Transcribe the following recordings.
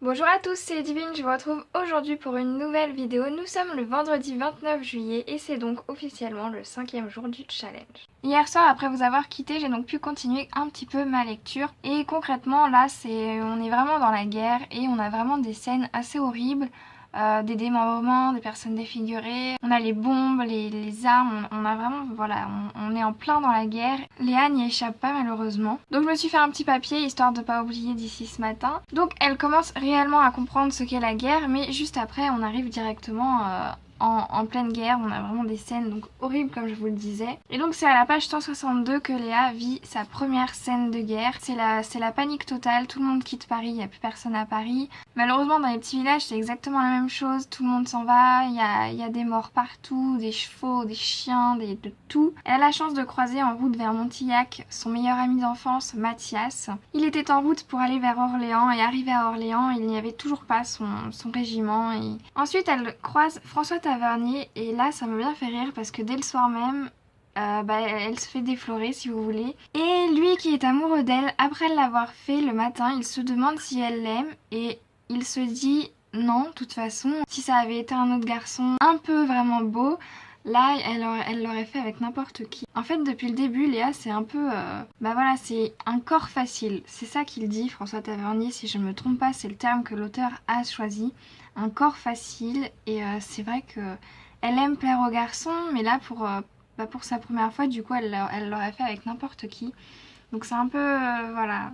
Bonjour à tous, c'est Divine, je vous retrouve aujourd'hui pour une nouvelle vidéo. Nous sommes le vendredi 29 juillet et c'est donc officiellement le 5e jour du challenge. Hier soir, après vous avoir quitté, j'ai donc pu continuer un petit peu ma lecture. Et concrètement, là, on est vraiment dans la guerre et on a vraiment des scènes assez horribles. Des démembrements, des personnes défigurées, on a les bombes, les armes, on a vraiment, voilà, on est en plein dans la guerre. Léa n'y échappe pas malheureusement. Donc je me suis fait un petit papier histoire de pas oublier d'ici ce matin. Donc elle commence réellement à comprendre ce qu'est la guerre, mais juste après on arrive directement en pleine guerre, on a vraiment des scènes donc horribles comme je vous le disais. Et donc c'est à la page 162 que Léa vit sa première scène de guerre. C'est la panique totale, tout le monde quitte Paris, il n'y a plus personne à Paris. Malheureusement dans les petits villages c'est exactement la même chose, tout le monde s'en va, il y a des morts partout, des chevaux, des chiens, de tout. Elle a la chance de croiser en route vers Montillac son meilleur ami d'enfance, Mathias. Il était en route pour aller vers Orléans et arrivé à Orléans, il n'y avait toujours pas son régiment. Et ensuite elle croise François Tavernier et là ça m'a bien fait rire parce que dès le soir même elle se fait déflorer si vous voulez. Et lui qui est amoureux d'elle, après l'avoir fait le matin, il se demande si elle l'aime et il se dit non, de toute façon, si ça avait été un autre garçon un peu vraiment beau, là elle l'aurait fait avec n'importe qui. En fait depuis le début Léa c'est un peu, voilà, c'est un corps facile. C'est ça qu'il dit, François Tavernier, si je ne me trompe pas, c'est le terme que l'auteur a choisi. Un corps facile et c'est vrai que elle aime plaire aux garçons mais là pour sa première fois du coup elle l'aurait fait avec n'importe qui. Donc c'est un peu voilà,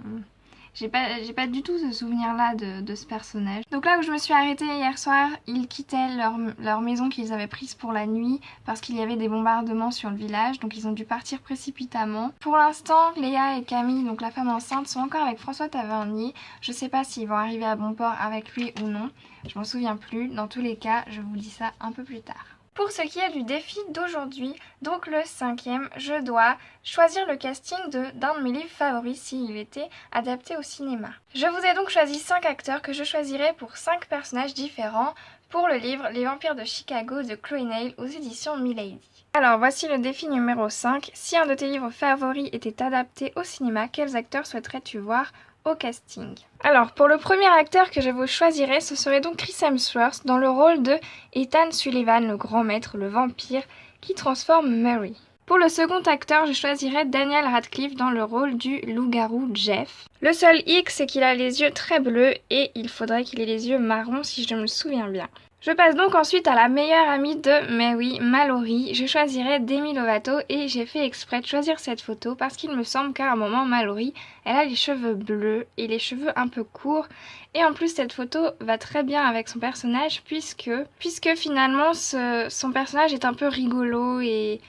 j'ai pas du tout ce souvenir là de ce personnage. Donc là où je me suis arrêtée hier soir, ils quittaient leur maison qu'ils avaient prise pour la nuit parce qu'il y avait des bombardements sur le village, donc ils ont dû partir précipitamment. Pour l'instant Léa et Camille, donc la femme enceinte, sont encore avec François Tavernier. Je sais pas s'ils vont arriver à bon port avec lui ou non, je m'en souviens plus. Dans tous les cas je vous dis ça un peu plus tard. Pour ce qui est du défi d'aujourd'hui, donc le 5e, je dois choisir le casting d'un de mes livres favoris s'il était adapté au cinéma. Je vous ai donc choisi 5 acteurs que je choisirai pour 5 personnages différents pour le livre Les Vampires de Chicago de Chloé Neil aux éditions Milady. Alors voici le défi numéro 5. Si un de tes livres favoris était adapté au cinéma, quels acteurs souhaiterais-tu voir au casting? Alors pour le premier acteur que je vous choisirais, ce serait donc Chris Hemsworth dans le rôle de Ethan Sullivan, le grand maître, le vampire qui transforme Mary. Pour le second acteur, je choisirais Daniel Radcliffe dans le rôle du loup-garou Jeff. Le seul hic, c'est qu'il a les yeux très bleus et il faudrait qu'il ait les yeux marrons si je me souviens bien. Je passe donc ensuite à la meilleure amie de Mary, Mallory. Je choisirais Demi Lovato et j'ai fait exprès de choisir cette photo parce qu'il me semble qu'à un moment Mallory, elle a les cheveux bleus et les cheveux un peu courts. Et en plus cette photo va très bien avec son personnage puisque finalement son personnage est un peu rigolo et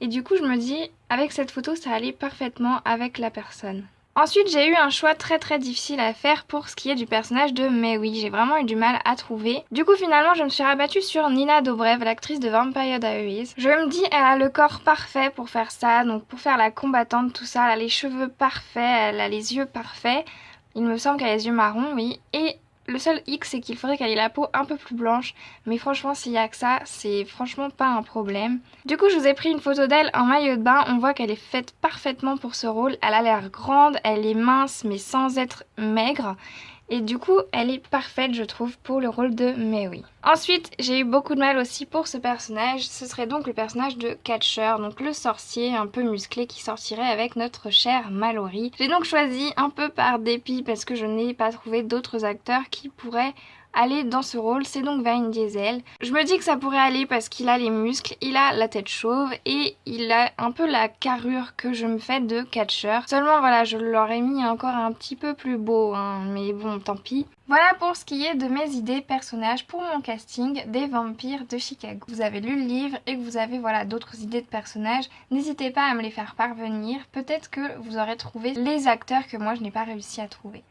du coup je me dis avec cette photo ça allait parfaitement avec la personne. Ensuite, j'ai eu un choix très difficile à faire pour ce qui est du personnage de Mary. J'ai vraiment eu du mal à trouver. Du coup, finalement, je me suis rabattue sur Nina Dobrev, l'actrice de Vampire Diaries. Je me dis, elle a le corps parfait pour faire ça, donc pour faire la combattante, tout ça. Elle a les cheveux parfaits, elle a les yeux parfaits. Il me semble qu'elle a les yeux marrons, oui. Et le seul hic, c'est qu'il faudrait qu'elle ait la peau un peu plus blanche. Mais franchement, s'il y a que ça, c'est franchement pas un problème. Du coup, je vous ai pris une photo d'elle en maillot de bain. On voit qu'elle est faite parfaitement pour ce rôle. Elle a l'air grande, elle est mince, mais sans être maigre. Et du coup, elle est parfaite, je trouve, pour le rôle de Mary. Ensuite, j'ai eu beaucoup de mal aussi pour ce personnage. Ce serait donc le personnage de Catcher, donc le sorcier un peu musclé qui sortirait avec notre chère Mallory. J'ai donc choisi un peu par dépit parce que je n'ai pas trouvé d'autres acteurs qui pourraient aller dans ce rôle, c'est donc Vin Diesel. Je me dis que ça pourrait aller parce qu'il a les muscles, il a la tête chauve et il a un peu la carrure que je me fais de Catcher. Seulement voilà, je l'aurais mis encore un petit peu plus beau, hein, mais bon, tant pis. Voilà pour ce qui est de mes idées personnages pour mon casting des Vampires de Chicago. Vous avez lu le livre et que vous avez voilà d'autres idées de personnages, n'hésitez pas à me les faire parvenir. Peut-être que vous aurez trouvé les acteurs que moi je n'ai pas réussi à trouver.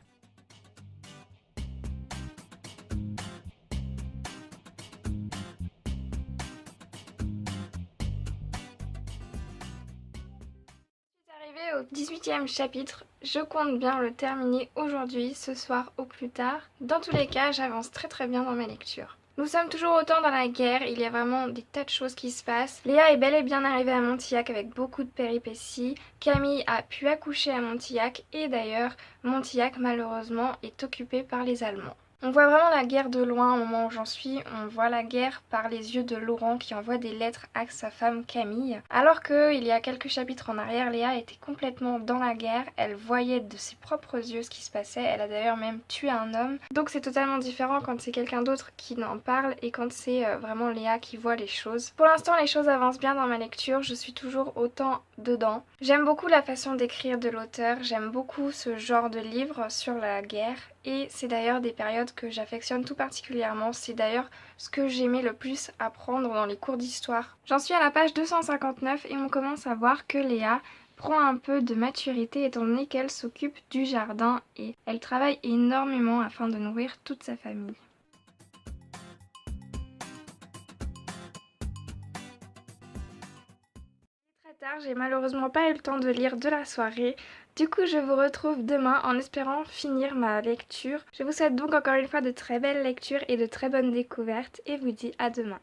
Au 18e chapitre, je compte bien le terminer aujourd'hui, ce soir au plus tard. Dans tous les cas, j'avance très bien dans ma lecture. Nous sommes toujours autant dans la guerre, il y a vraiment des tas de choses qui se passent. Léa est bel et bien arrivée à Montillac avec beaucoup de péripéties. Camille a pu accoucher à Montillac et d'ailleurs, Montillac malheureusement est occupé par les Allemands. On voit vraiment la guerre de loin au moment où j'en suis, on voit la guerre par les yeux de Laurent qui envoie des lettres à sa femme Camille. Alors qu'il y a quelques chapitres en arrière, Léa était complètement dans la guerre, elle voyait de ses propres yeux ce qui se passait, elle a d'ailleurs même tué un homme. Donc c'est totalement différent quand c'est quelqu'un d'autre qui en parle et quand c'est vraiment Léa qui voit les choses. Pour l'instant les choses avancent bien dans ma lecture, je suis toujours autant dedans. J'aime beaucoup la façon d'écrire de l'auteur, j'aime beaucoup ce genre de livre sur la guerre et c'est d'ailleurs des périodes que j'affectionne tout particulièrement, c'est d'ailleurs ce que j'aimais le plus apprendre dans les cours d'histoire. J'en suis à la page 259 et on commence à voir que Léa prend un peu de maturité étant donné qu'elle s'occupe du jardin et elle travaille énormément afin de nourrir toute sa famille. Très tard, j'ai malheureusement pas eu le temps de lire de la soirée. Du coup, je vous retrouve demain en espérant finir ma lecture. Je vous souhaite donc encore une fois de très belles lectures et de très bonnes découvertes et vous dis à demain.